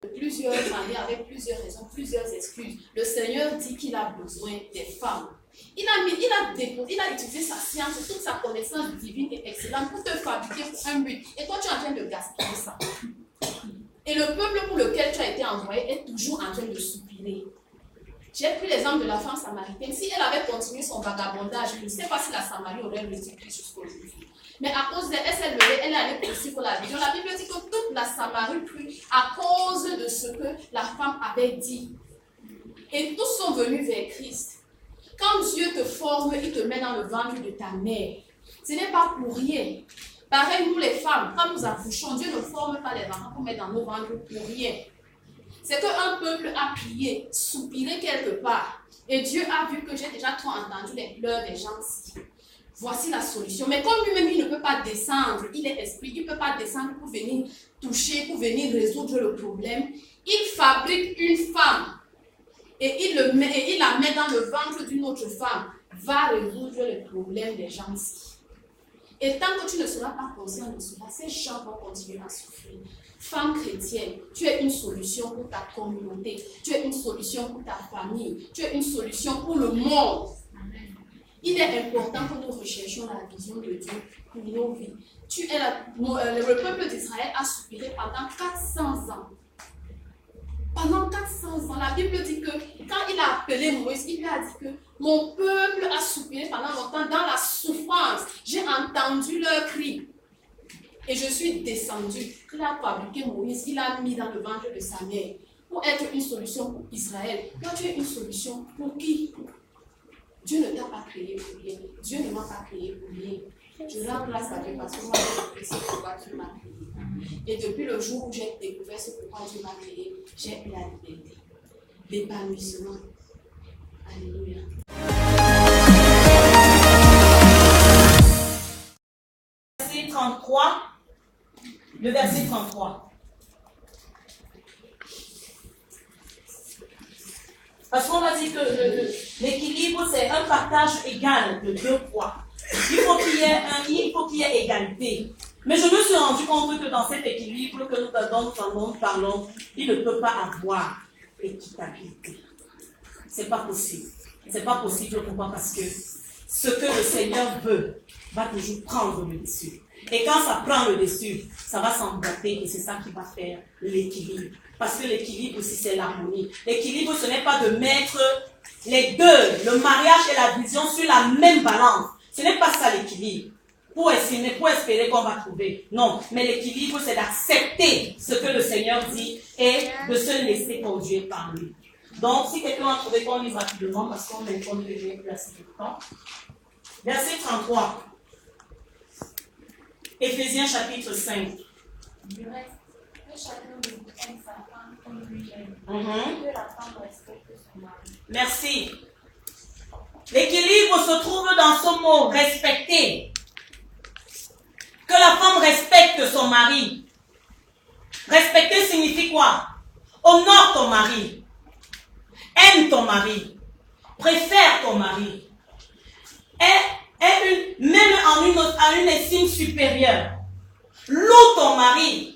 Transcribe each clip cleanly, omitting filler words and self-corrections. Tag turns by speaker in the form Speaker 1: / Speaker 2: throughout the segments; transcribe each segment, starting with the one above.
Speaker 1: Plusieurs manières, avec plusieurs raisons, plusieurs excuses. Le Seigneur dit qu'il a besoin des femmes. Il a utilisé sa science, toute sa connaissance divine et excellente pour te fabriquer pour un but. Et toi, tu es en train de gaspiller ça. Et le peuple pour lequel tu as été envoyé est toujours en train de soupirer. J'ai pris l'exemple de la femme samaritaine. Si elle avait continué son vagabondage, je ne sais pas si la Samarie aurait résisté jusqu'aujourd'hui. Mais à cause d'elle, elle s'est levée, elle est allée poursuivre la vision. La Bible dit que toute la Samarie plut à cause de ce que la femme avait dit. Et tous sont venus vers Christ. Quand Dieu te forme, il te met dans le ventre de ta mère. Ce n'est pas pour rien. Pareil, nous les femmes, quand nous accouchons, Dieu ne forme pas les enfants pour mettre dans nos ventres pour rien. C'est qu'un peuple a prié, soupiré quelque part. Et Dieu a vu que j'ai déjà trop entendu les pleurs des gens ici. Voici la solution. Mais comme lui-même, il ne peut pas descendre, il est esprit, il ne peut pas descendre pour venir toucher, pour venir résoudre le problème. Il fabrique une femme et il la met dans le ventre d'une autre femme. Va résoudre le problème des gens ici. Et tant que tu ne seras pas conscient de cela, ces gens vont continuer à souffrir. Femme chrétienne, tu es une solution pour ta communauté, tu es une solution pour ta famille, tu es une solution pour le monde. Il est important que nous recherchions la vision de Dieu pour nos vies. Le peuple d'Israël a soupiré pendant 400 ans. Pendant 400 ans, la Bible dit que quand il a appelé Moïse, il lui a dit que mon peuple a soupiré pendant longtemps dans la souffrance. J'ai entendu leur cri et je suis descendu. Il a fabriqué Moïse, il l'a mis dans le ventre de sa mère pour être une solution pour Israël. Toi, tu es une solution pour qui? Dieu ne t'a pas créé pour rien. Dieu ne m'a pas créé pour rien. Je rends grâce à Dieu parce que moi, j'ai compris ce pourquoi Dieu m'a créé. Et depuis le jour où j'ai découvert ce pourquoi Dieu m'a créé, j'ai eu la liberté, l'épanouissement. Alléluia.
Speaker 2: Verset 33, le verset 33. Parce qu'on a dit que l'équilibre, c'est un partage égal de deux poids. Il faut qu'il y ait égalité. Mais je me suis rendu compte que dans cet équilibre que nous parlons, il ne peut pas avoir équitabilité. C'est pas possible. C'est pas possible. Pourquoi? Parce que ce que le Seigneur veut va toujours prendre le dessus. Et quand ça prend le dessus, ça va s'emboîter et c'est ça qui va faire l'équilibre. Parce que l'équilibre aussi, c'est l'harmonie. L'équilibre, ce n'est pas de mettre les deux, le mariage et la vision, sur la même balance. Ce n'est pas ça l'équilibre. Pour espérer qu'on va trouver. Non, mais l'équilibre, c'est d'accepter ce que le Seigneur dit et de se laisser conduire par lui. Donc, si quelqu'un a trouvé qu'on lise rapidement, parce qu'on m'informe que j'ai plus assez de temps. Verset 33. Éphésiens chapitre 5.
Speaker 3: Que chacun de vous aime sa femme comme lui-même. Que la femme respecte son mari.
Speaker 2: Merci. L'équilibre se trouve dans ce mot respecter. Que la femme respecte son mari. Respecter signifie quoi? Honore ton mari. Aime ton mari. Préfère ton mari. Même en une estime supérieure. Loue ton mari.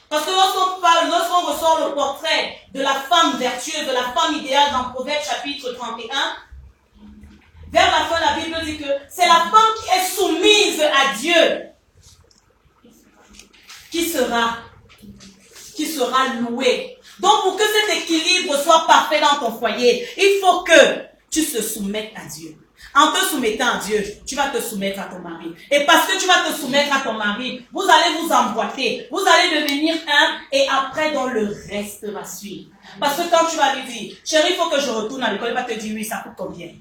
Speaker 2: Parce que lorsqu'on ressort le portrait de la femme vertueuse, de la femme idéale dans Proverbes chapitre 31, vers la fin, la Bible dit que c'est la femme qui est soumise à Dieu qui sera louée. Donc, pour que cet équilibre soit parfait dans ton foyer, il faut que tu te soumettes à Dieu. En te soumettant à Dieu, tu vas te soumettre à ton mari. Et parce que tu vas te soumettre à ton mari, vous allez vous emboîter. Vous allez devenir un et après, dans le reste va suivre. Parce que quand tu vas lui dire, chérie, il faut que je retourne à l'école, il va te dire, oui, ça coûte combien?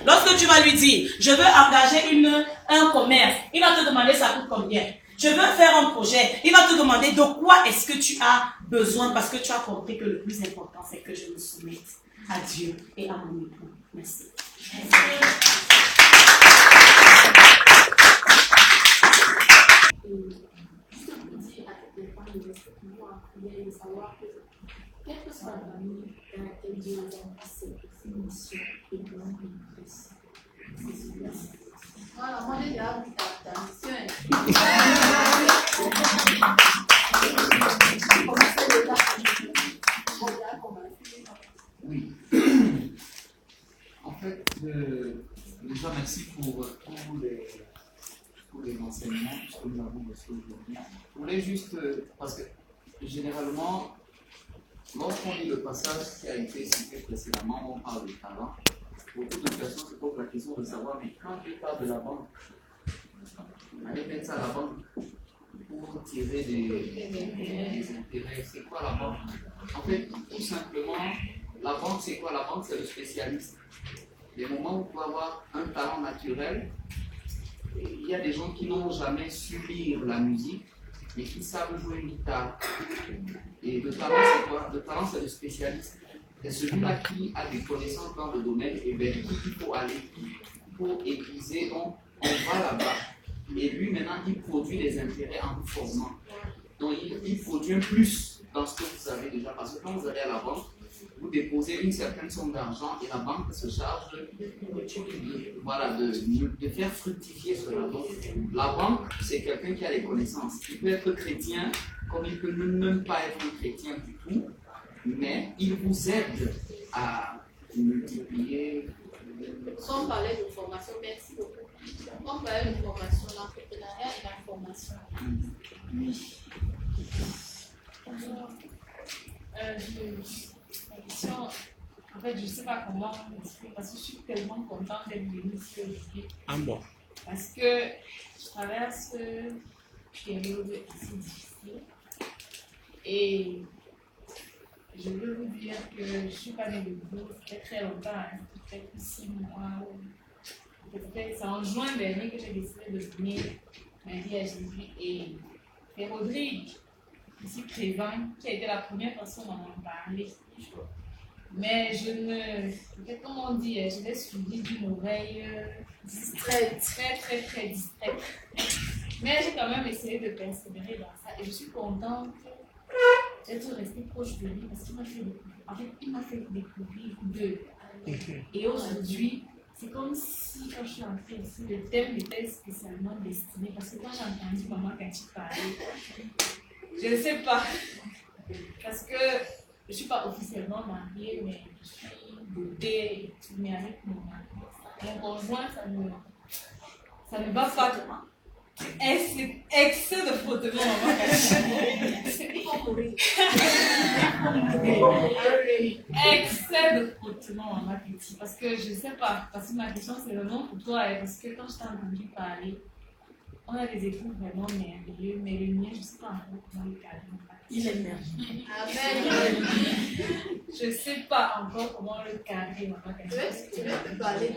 Speaker 2: Lorsque tu vas lui dire, je veux engager un commerce, il va te demander, ça coûte combien? Je veux faire un projet, il va te demander de quoi est-ce que tu as besoin parce que tu as compris que le plus important, c'est que je me soumette à Dieu et à mon époux. Merci.
Speaker 1: Quelle que soit la famille dans laquelle Dieu nous a placés, c'est une mission et pour nous c'est super. Voilà, moi j'ai déjà vu ta mission. Commencez déjà.
Speaker 4: Déjà, merci pour tous les enseignements que nous avons reçus aujourd'hui. Je voulais juste, parce que généralement, lorsqu'on lit le passage qui a été cité précédemment, on parle de talent. Beaucoup de personnes se posent la question de savoir, mais quand Dieu parle de la banque, allez mettre ça à la banque pour tirer des intérêts. C'est quoi la banque? En fait, tout simplement, la banque, c'est quoi? La banque, c'est le spécialiste. Les moments où vous pouvez avoir un talent naturel, il y a des gens qui n'ont jamais su lire la musique, mais qui savent jouer une guitare. Et le talent, c'est quoi? Le talent, c'est le spécialiste. C'est celui-là qui a des connaissances dans le domaine et vers qui il faut aller pour aiguiser. Donc, on va là-bas. Et lui, maintenant, il produit des intérêts en vous formant. Donc, il produit un plus dans ce que vous avez déjà. Parce que quand vous allez à la banque, vous déposez une certaine somme d'argent et la banque se charge de faire fructifier cela. Donc, la banque, c'est quelqu'un qui a des connaissances. Il peut être chrétien, comme il peut même pas être un chrétien du tout, mais il vous aide à multiplier.
Speaker 1: On parlait de formation, merci beaucoup. On parlait de formation, l'entrepreneuriat et la formation.
Speaker 3: Oui. La question, en fait, je ne sais pas comment m'exprimer parce que je suis tellement contente d'être venue ici aujourd'hui.
Speaker 5: Ah bon?
Speaker 3: Parce que je traverse une période assez difficile et je veux vous dire que je ne suis pas née de vous, ça fait très longtemps, hein, peut-être 6 mois, peut-être c'est en juin dernier que j'ai décidé de donner ma vie à Jésus et c'est Rodrigue, ici présent, qui a été la première personne à m'en parler. Mais je ne, comme on dit, je l'ai suivi d'une oreille distraite, très distraite. Mais j'ai quand même essayé de persévérer dans ça et je suis contente d'être restée proche de lui parce qu'il m'a fait découvrir Dieu. Et aujourd'hui, c'est comme si quand je suis entrée ici, le thème était spécialement destiné parce que quand j'ai entendu maman quand tu parlais, je ne sais pas, parce que je ne suis pas officiellement mariée, mais je suis dotée et tout, mais avec mon conjoint, ça ne va pas. Excès de frottement, maman. Excès de frottement, maman petit. Parce que je ne sais pas, parce que ma question c'est vraiment pour toi, parce que quand je t'ai entendu parler, on a des époux vraiment merveilleux, mais le mien, je ne sais pas encore comment le cadrer.
Speaker 2: Il est merveilleux.
Speaker 1: Amen.
Speaker 3: Je ne sais pas encore comment le cadrer, maman.
Speaker 1: Tu veux te parler de